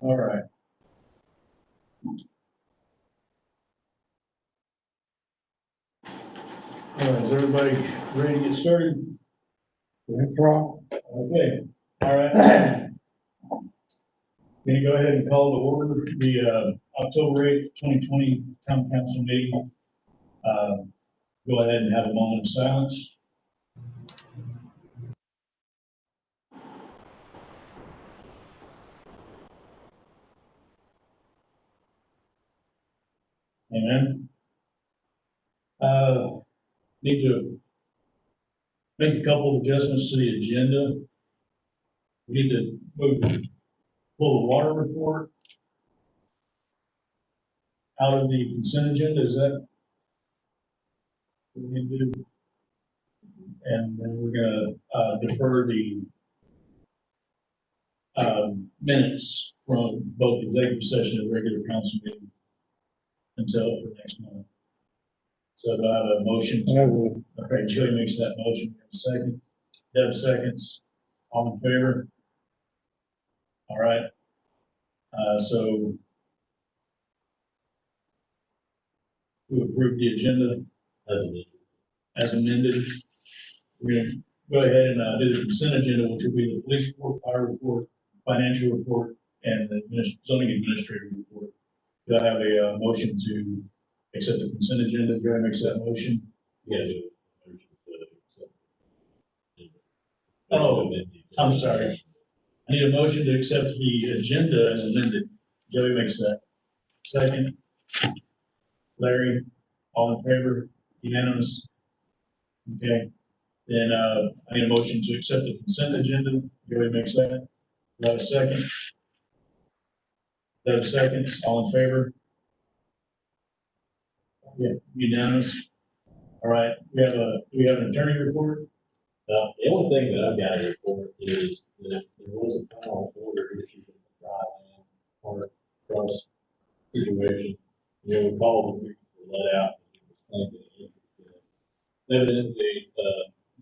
All right. All right, is everybody ready to get started? Okay, all right. Can you go ahead and call to order the October 8th, 2020 Town Council meeting? Go ahead and have a moment of silence. Amen. Need to make a couple of adjustments to the agenda. We need to pull the water report out of the consent agenda. Is that what we need to do? And then we're gonna defer the minutes from both executive session and regular council meeting until for next month. So do I have a motion? Okay, Joey makes that motion. We have a second. Deb seconds. All in favor? All right. So we approve the agenda as amended. We're going to go ahead and do the consent agenda, which will be the police report, fire report, financial report, and the zoning administrator's report. Do I have a motion to accept the consent agenda? Joey makes that motion. Yes. Oh, I'm sorry. I need a motion to accept the agenda as amended. Joey makes that. Second. Larry, all in favor? Unanimous? Okay. Then I need a motion to accept the consent agenda. Joey makes that. Do I have a second? Deb seconds. All in favor? Yeah, unanimous. All right. Do we have an attorney report? The only thing that I've got to report is that there was a final order issued in the dry land or trust situation. We called and we were let out. Evidently,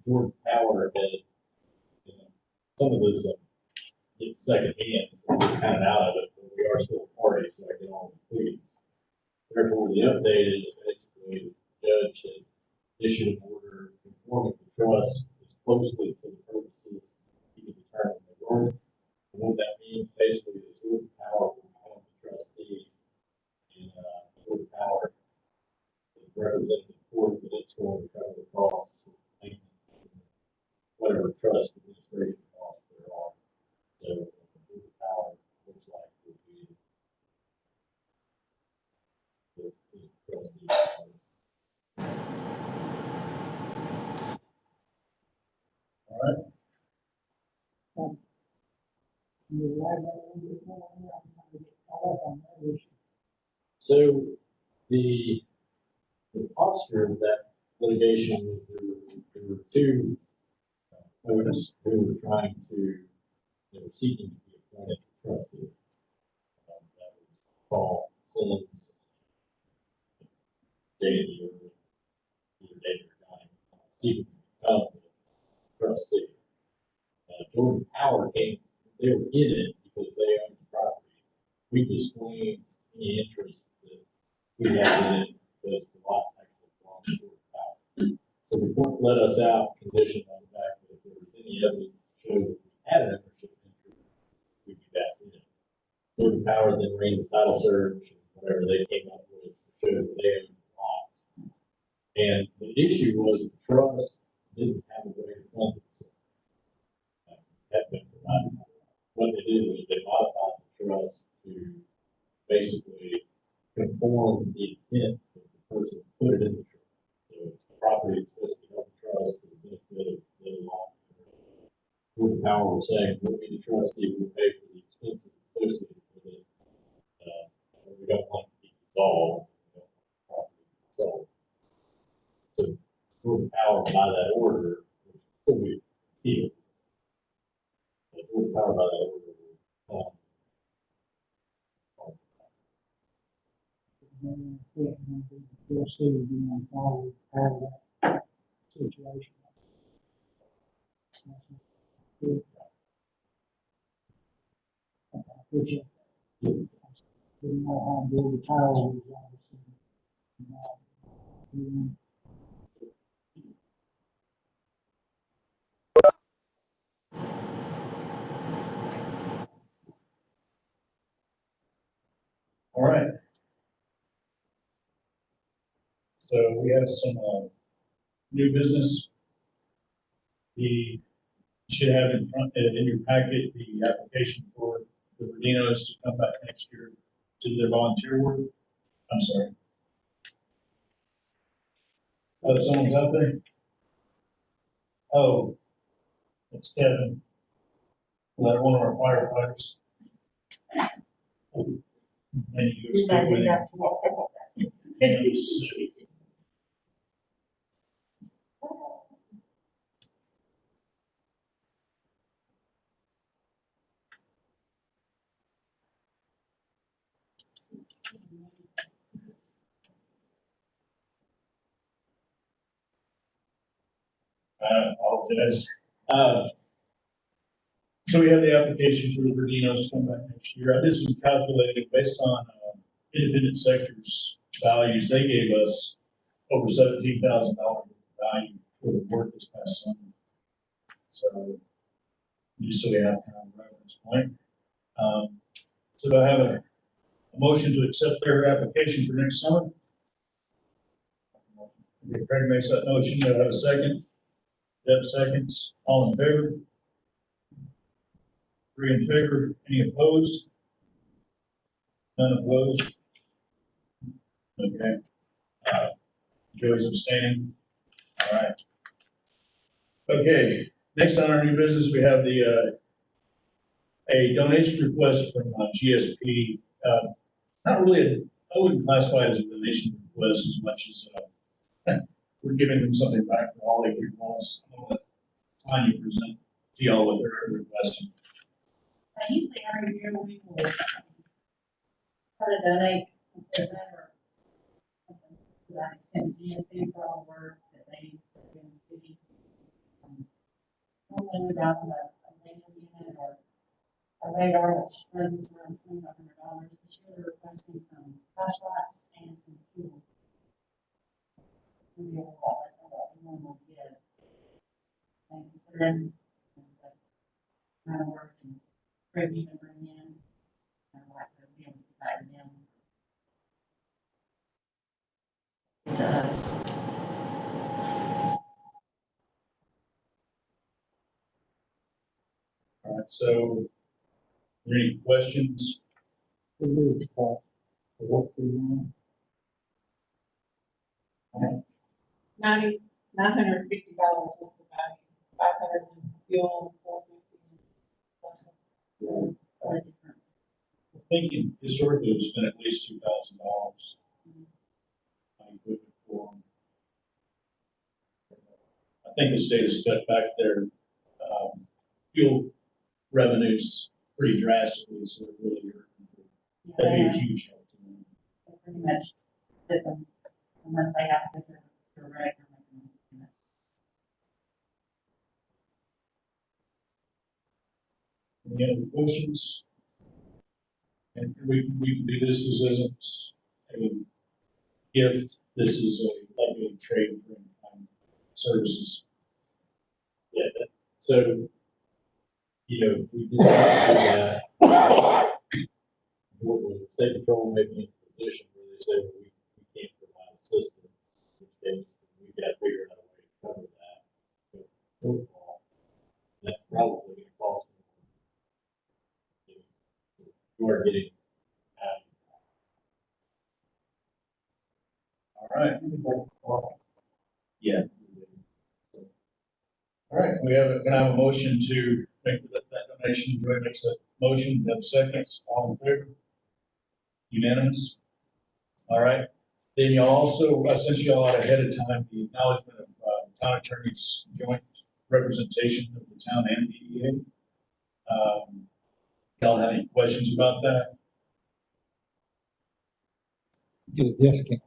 Georgia Power had, some of this it's second hand, so we're kind of out of it, but we are still a party, so I can all please. Therefore, the update is basically the judge had issued an order conforming the trust as closely to the purposes he could determine they were. And what that means basically is Georgia Power will become the trustee, and Georgia Power is representing the court that it's going to cover the costs of maintenance, whatever trust administration costs there are. So Georgia Power looks like will be the trustee. All right. So the posture of that litigation was there were two owners who were trying to, they were seeking to be appointed trustee. That was Paul Simmons, David, either David or Johnny, seeking to become the trustee. Georgia Power came, they were in it because they owned the property. We disclaimed any interest that we had in it because the lots actually belonged to Georgia Power. So the court let us out conditioned on the fact that if there was any evidence to show that we had an ownership interest, we'd be back in it. Georgia Power then ran the title search and whatever they came up with to show that they owned the lots. And the issue was the trust didn't have a way to fund itself. Had been provided. What they did was they modified the trust to basically conform to the intent of the person who put it in the trust. So it's property that's supposed to be on the trust for the benefit of the law. Georgia Power was saying, we'll be the trustee, we'll pay for the expenses associated with it. We don't want to be dissolved. We don't want the property to be sold. So Georgia Power, by that order, which still be appealed. Georgia Power, by that order, situation. Didn't know how to build a tower. All right. So we have some, new business. You should have in front, in your packet, the application for the Verdinos to come back next year to do their volunteer work. I'm sorry. Oh, someone's out there? Oh, it's Kevin. Well, one of our firefighters. And he was sick with him. And he was sick. I apologize. So we have the application for the Verdinos to come back next year. I did some calculating based on independent sectors values. They gave us over $17,000 worth of value for the work this past summer. So just so we have kind of a reference point. So do I have a motion to accept their application for next summer? Okay, Craig makes that motion. Do I have a second? Deb seconds. All in favor? 3 in favor. Any opposed? None opposed? Okay. Joey's abstaining. All right. Okay, next on our new business, we have the, a donation request from GSP. Not really, I wouldn't classify it as a donation request as much as, we're giving them something back for all they give us. I'll let Tanya present to y'all what they're requesting. Usually every year we will try to donate something or something to that extent, GSP for all the work that they do in the city. Normally we got a laser unit or a radar, which runs around $2,500. This year we're requesting some flashlights and some fuel. Maybe a lot less than what we normally get. And considering the amount of work and revenue to bring in, I'd like to be able to provide them to us. All right, so, are there any questions? It is, for what we want. $950 is the value, 500 in fuel, 450. I'm thinking historically we've spent at least $2,000 on equipment for them. I think the state has cut back their fuel revenues pretty drastically, so they're really hurting. That'd be a huge help to them. They pretty much did them unless they have to go to a regular. Any other questions? And we can do this. This isn't a gift. This is a like a trade for in-kind services. Yeah, so, you know, we did not do that. The state patrol may be in a position where they say, well, we can't provide assistance, in which case we've got to figure out a way to cover that. But overall, that's probably going to cost more. You are getting, All right. Yeah. All right. Can I have a motion to make that donation? Joy makes that motion. Have seconds. All in favor? Unanimous. All right. Then you also, since you all had ahead of time, the acknowledgement of town attorney's joint representation of the town and DEA. Y'all have any questions about that? Get a discount.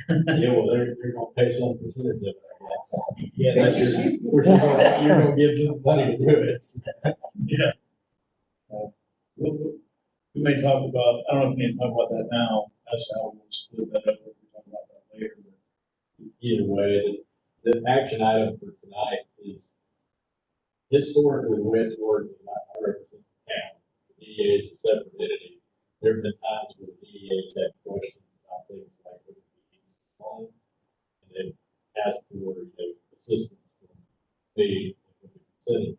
yeah, well, they're going to pay some percentage of it, I guess. Yeah, that's you're going to give them plenty to do it. Yeah. we may talk about, I don't know if we need to talk about that now, as to how we'll split that up, if we talk about that later. Either way, the action item for tonight is historically, the way it's worked, and I represent the town. The DDA is a separate entity. There have been times where the DDA's had questions about things like what the loans, and they've asked for, assistance from the Senate.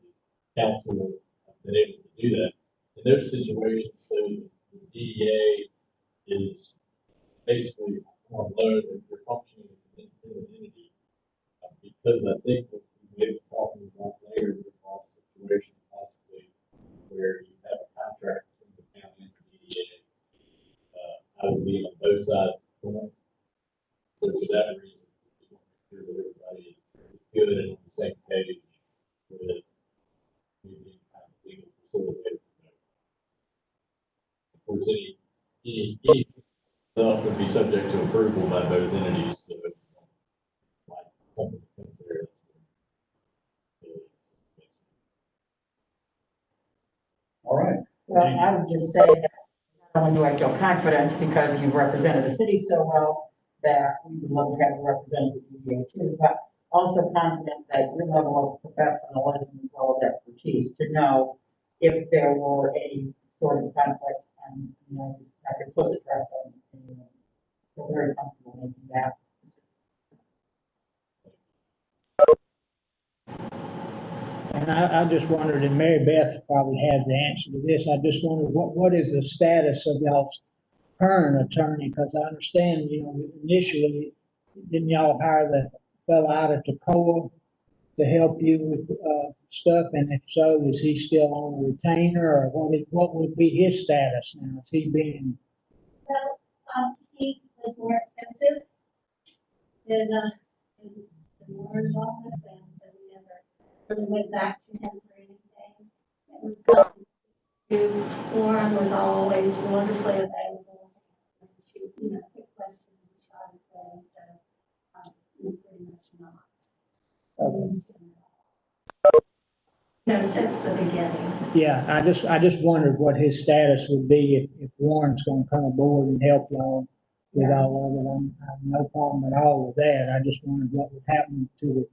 Council have been able to do that. In those situations, so the DDA is basically on loan and they're functioning as an independent entity. Because I think what we may be talking about later would involve a situation possibly where you have a contract between the county and the DDA. I would be on both sides of the coin. So for that reason, we just want to make sure that everybody is good and on the same page with maybe kind of legal facilitator. Of course, any stuff would be subject to approval by both entities. So like something that comes there. All right. Well, I would just say that not only do I feel confident because you've represented the city so well, that we would love to have a representative DDA too, but also confident that your level of professionalism as well as expertise to know if there were any sort of conflict, and, just have implicit trust on, and, feel very comfortable making that. And I just wondered, and Mary Beth probably has the answer to this, I just wondered, what is the status of y'all's current attorney? Because I understand, initially, didn't y'all hire the fellow out at Tacoma to help you with, stuff? And if so, is he still on a retainer, or what would be his status now? Is he being, Well, he was more expensive than, in Warren's office, and so we never really went back to him for anything. And Warren was always wonderfully available, and she, quick questions, and shot his way, so, we pretty much not. Used him at all. Since the beginning. yeah, I just wondered what his status would be if Warren's gonna come aboard and help y'all with all of it. I have no problem at all with that. I just wondered what would happen to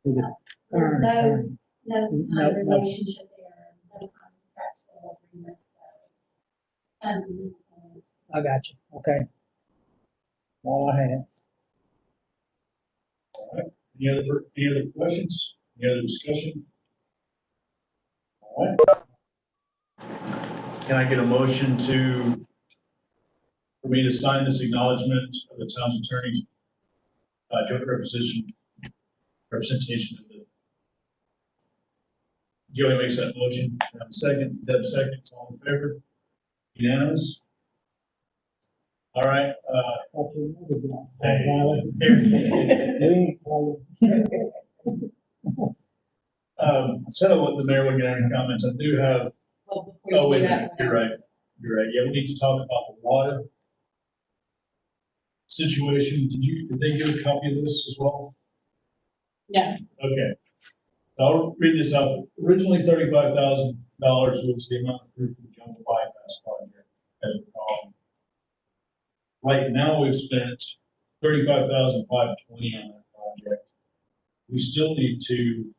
the There's current attorney. no No, no. relationship there, no contractual agreement, so. I got you, okay. All I had. All right. Any other questions? Any other discussion? All right. Can I get a motion for me to sign this acknowledgement of the town's attorney's joint representation of the. Joey makes that motion. I have a second. Deb seconds. All in favor? Unanimous? All right. Instead of what the mayor would get any comments, I do have. Oh, wait a minute. You're right. You're right. Yeah, we need to talk about the water situation. Did they give a copy of this as well? Yeah. Okay. I'll read this out. Originally, $35,000 was the amount approved for the jungle bypass project, as we call it. Right now, we've spent $35,520 on that project. We still need to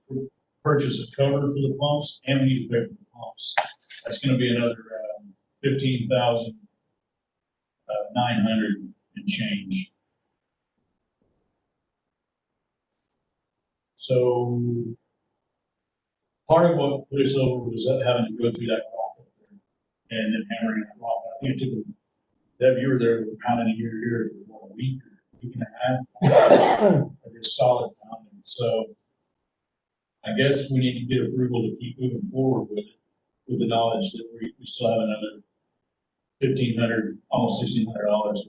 purchase a cover for the pumps, and we need to pay for the pumps. That's gonna be another, 15,900 and change. So part of what put us over was having to go through that rock up there and then hammering that rock. I think it took, Deb, you were there how many years here for what, a week or a week and a half? I just solid pounding. So I guess we need to get approval to keep moving forward with the knowledge that we still have another $1,500, almost $1,600 that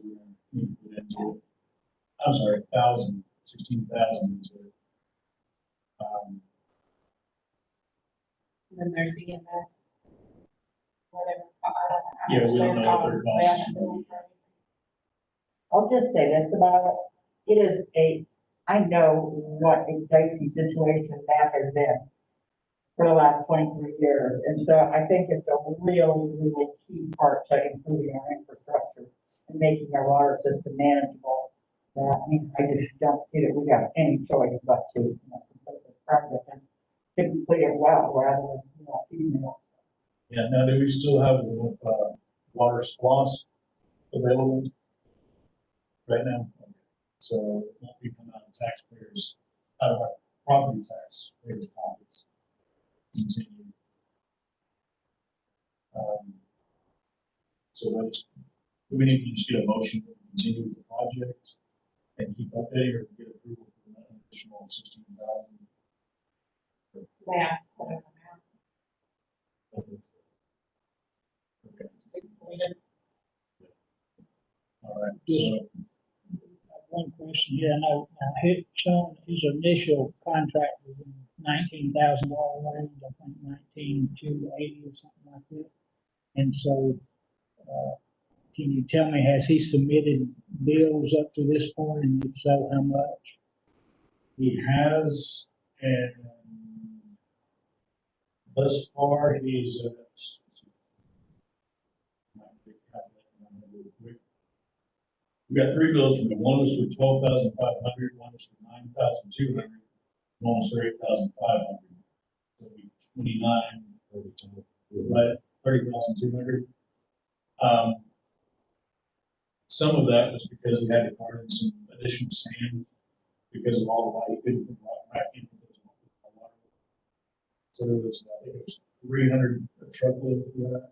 we're going to put into it. I'm sorry, 16,000 into it. Then there's EMS, whatever. Yeah, we don't know what their costs are. I'll just say this about it. It is I know what a dicey situation that has been. for the last 23 years. And so I think it's a really, really key part to improving our infrastructure and making our water system manageable. I mean, I just don't see that we have any choice but to, complete this project and to complete it well rather than, piecemeal. Yeah, now do we still have enough, water splosh available right now? So it won't be coming out of taxpayers, out of our property taxpayers' pockets. Continue. So let's, do we need to just get a motion to continue with the project and keep updating or get approval for an additional 16,000? Yeah. Okay. All right, so, One question here, I know, Sean, his initial contract was in $19,000 range, I think 19,280 or something like that. And so, can you tell me, has he submitted bills up to this point, and if so, how much? he has, and thus far, he's at, we got 3 bills from him. One was for 12,500, one was for 9,200, one was for 8,500. So it'd be 29, right, 30,200. Some of that was because we had to borrow some additional sand because of all the light, couldn't put rock back in. So there was, I think it was 300 a truckload for that.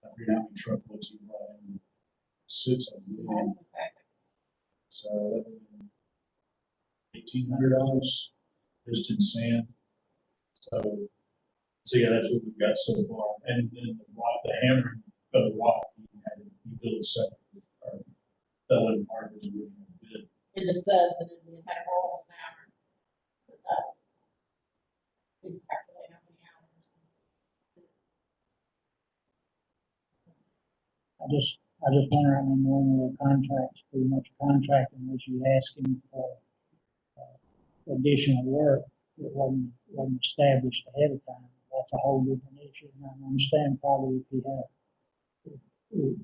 I forget how many truckloads he brought in. 6, I believe. So $1,800 just in sand. So yeah, that's what we've got so far. And then the rock, the hammering of the rock, he built a second. That wasn't part of his original bid. It just says that it had rolls an hour. But that's, we can calculate how many hours. I just wonder, I mean, normally the contract's pretty much a contract in which you're asking for additional work that wasn't established ahead of time. That's a whole different issue, and I understand probably if he had, if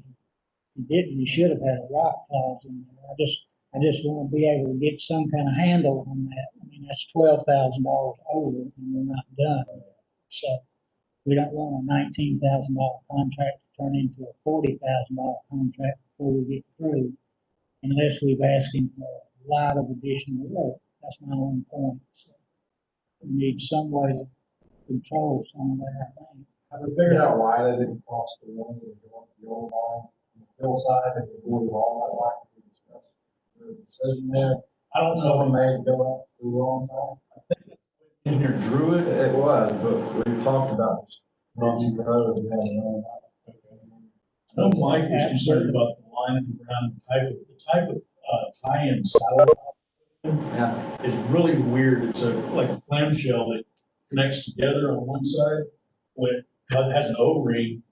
he didn't, he should have had a rock clause in there. I just want to be able to get some kind of handle on that. I mean, that's $12,000 over, and we're not done. So we don't want a $19,000 contract to turn into a $40,000 contract before we get through, unless we've asked him for a lot of additional work. That's my only point. So we need some way to control some of that, I think. Have we figured out why they didn't cross the one that go up the old line on the hillside and the board wall that line we discussed? The decision there, I don't know. someone made go up the wrong side. Engineer drew it. It was, but we talked about this. Nancy Road, we had a I know Mike was concerned about the line in the ground, the type of tie-in saddle yeah. is really weird. It's like a clamshell that connects together on one side, when it has an O-ring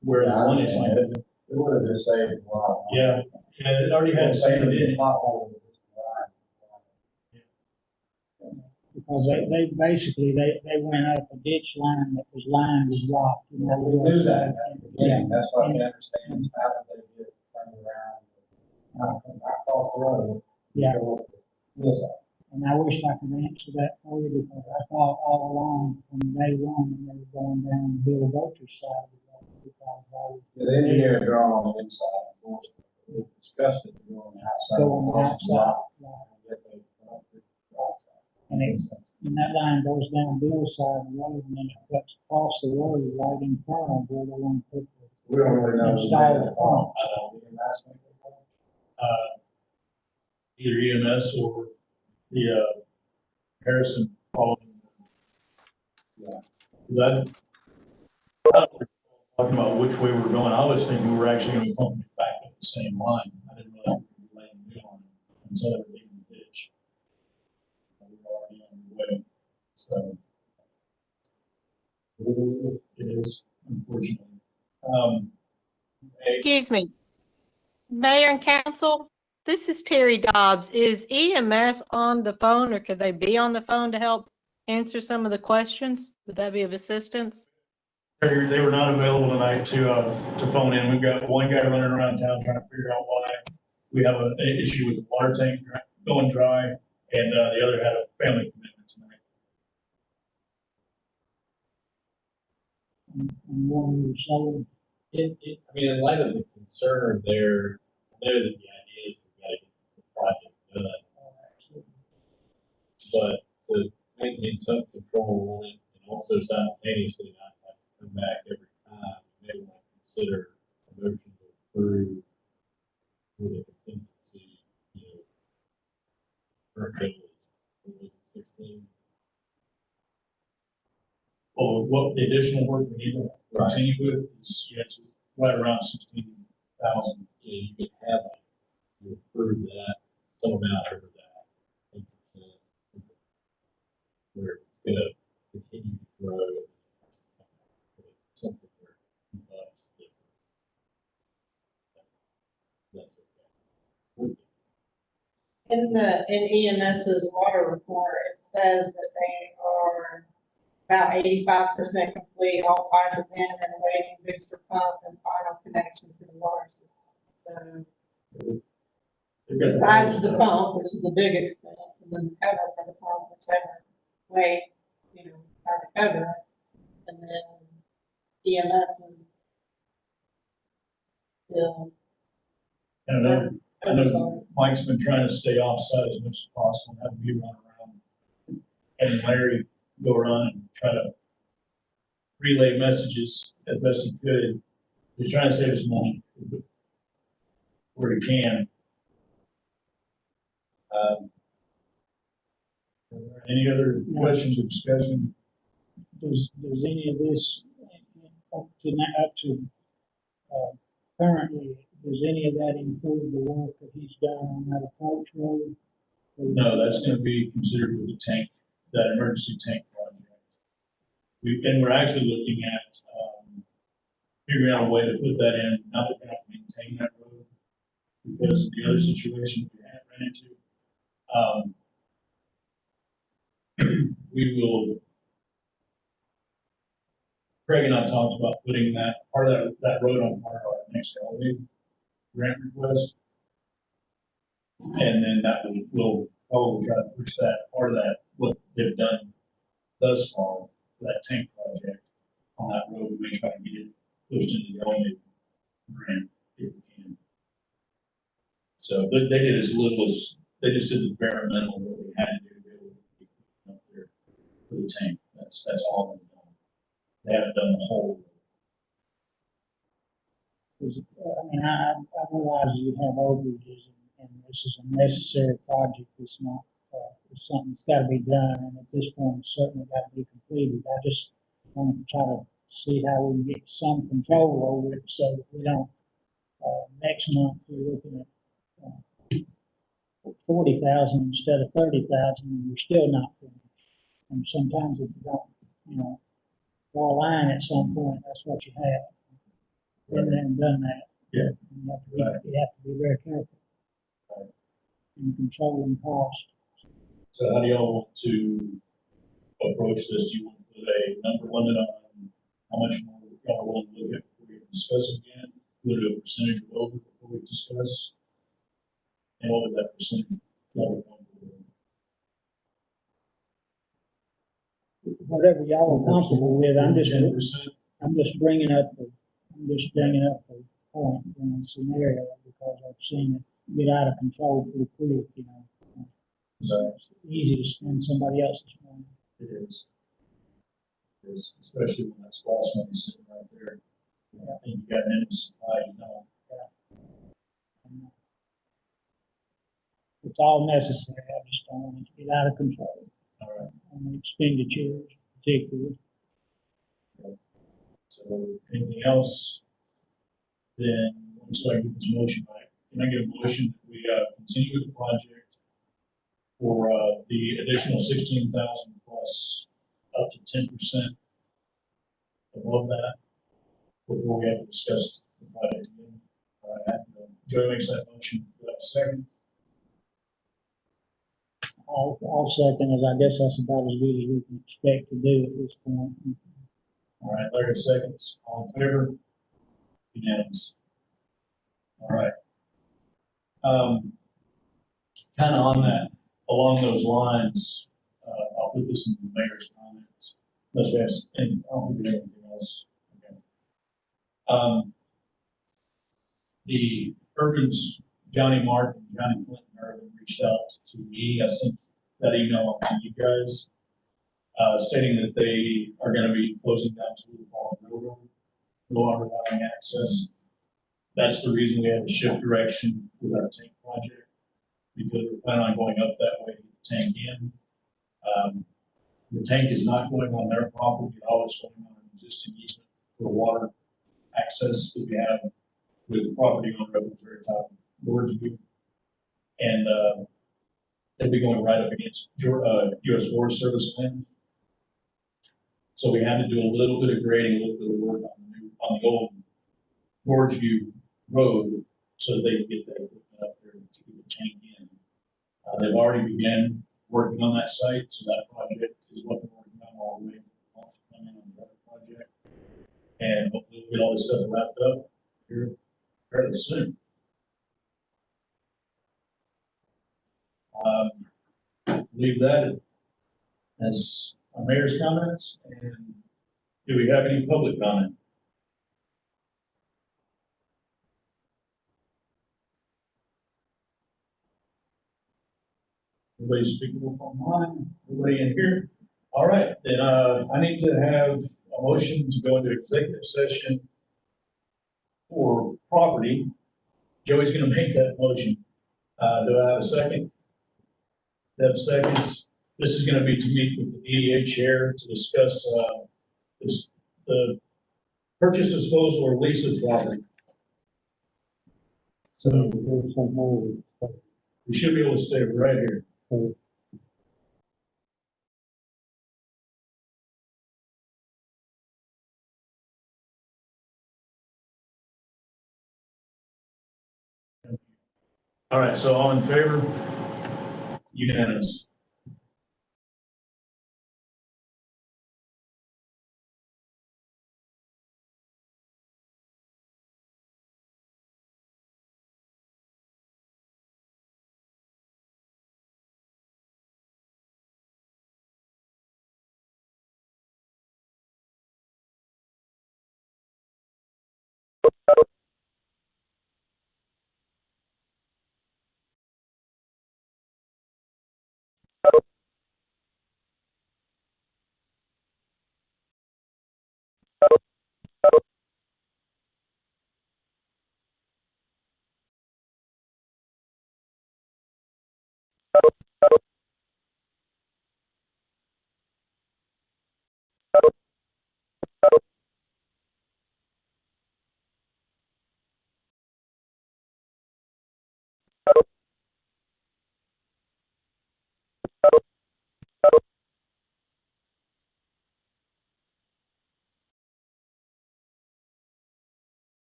where the one is like. It would have just saved a lot. Yeah, it already had sand in it. Because they basically, they went up a ditch line that was lined with rock. We knew that. Yeah. That's what we understand, is how did they get turned around, across the road. Yeah. Yes, And I wish I could answer that for you, because I thought all along from day one, when they were going down Bill Vulture's side of the road, because I was the engineer had drawn on the inside, of course, we discussed it going outside. going outside. And that line goes down Bill's side of the road, and then it cuts across the road right in front of where they want to put the. We don't really know. Install the pump. Either EMS or the Harrison following. Yeah, because I don't recall talking about which way we're going. I was thinking we were actually going to be pumping it back up the same line. I didn't realize we were laying new on it until they were leaving the ditch. We were already on the way, so it is, unfortunately. Excuse me. Mayor and council, this is Terry Dobbs. Is EMS on the phone, or could they be on the phone to help answer some of the questions? Would that be of assistance? They were not available tonight to phone in. We've got one guy running around town trying to figure out why we have an issue with the water tank going dry, and the other had a family commitment tonight. And one was sold. I mean, in light of the concern there, I know that the idea is we've got to get the project done. But to maintain some control on it and also simultaneously not have to come back every time, you may want to consider a motion to approve with a contingency, you know, current bill is 16. Well, what the additional work we need to continue with is, yeah, it's right around 16,000. You know, you could have, you approve that, some amount over that, 10%, where it's gonna continue to grow. Something where bucks different. That's okay. In EMS's water report, it says that they are about 85% complete, all pipe is in and awaiting booster pump and final connection to the water system. So They've got besides the pump, which is a big expense, and then the cover for the pump, whichever way, you know, how to cover it. And then EMS is still. And I know Sorry. Mike's been trying to stay offside as much as possible, have me run around, and Larry go around and try to relay messages as best he could. He's trying to save us money where he can. Any other questions or discussion? Does any of this, up to, currently, does any of that include the work that he's done on that approach road? No, that's gonna be considered with the tank, that emergency tank project. And we're actually looking at, figuring out a way to put that in, now that we have to maintain that road, because of the other situation we had ran into. We will, Craig and I talked about putting that, part of that road on part of our next LA grant request. And then that will probably try to push that, part of that, what they've done thus far, for that tank project on that road, we may try to get it pushed into the LA grant if we can. So they did as little as, they just did the bare minimum what they had to do to be able to get up there for the tank. That's all they've done. They haven't done the whole. I mean, I realize you have overages and this is a necessary project. It's not, it's something that's gotta be done, and at this point, it's certainly gotta be completed. I just want to try to see how we can get some control over it so that we don't, next month, we're looking at, 40,000 instead of 30,000, and you're still not finished. And sometimes if you don't, you know, draw a line at some point, that's what you have. Been there and done that. Yeah. You have to be very careful. In controlling cost. So how do y'all want to approach this? Do you want to put a number limit on how much more y'all are willing to look at before we discuss it again? Put a percentage over before we discuss? And what would that percentage level want to be? Whatever y'all are comfortable with, I'm just 10%? bringing up the point in the scenario because I've seen it get out of control pretty quick, you know. It's easy to spend somebody else's money. It is. It is, especially when that squash money's sitting right there. I think you got an energy supply, you know. It's all necessary. I just don't want it to get out of control. All right. On the expenditures, particularly. So anything else? Then, once I get this motion right, can I get a motion that we continue with the project for the additional 16,000 plus up to 10% above that before we have to discuss the project again? Joe makes that motion. Do I have a second? I'll second it. I guess that's about as good as we can expect to do at this point. All right, Larry seconds, all in favor? Unanimous. All right. Kind of on that, along those lines, I'll put this in the mayor's comments, unless we have, I'll do anything else. Okay. The Urban's, Johnny Martin, Johnny Clinton Urban reached out to me. I sent that email to you guys, stating that they are going to be closing down Tallulah Falls Railroad, no longer having access. That's the reason we had to shift direction with our tank project, because we're planning on going up that way to get the tank in. The tank is not going on their property at all. It's going on an existing easement for water access that we have with the property owner at the very top of Lordsview. And they'll be going right up against U.S. Forest Service land. So we had to do a little bit of grading, a little bit of work on the old Lordsview Road so that they can get that equipment up there to get the tank in. They've already begun working on that site, so that project is what they're working on all the way from the come in on the other project. And hopefully we'll get all this stuff wrapped up here fairly soon. Leave that as our mayor's comments. And do we have any public comment? Everybody speaking up online? Everybody in here? All right, then I need to have a motion to go into executive session for property. Joey's going to make that motion. Do I have a second? Deb seconds. This is going to be to meet with the DDA chair to discuss the purchase, disposal, or lease of property. So we should be able to stay right here. All right, so all in favor? Unanimous.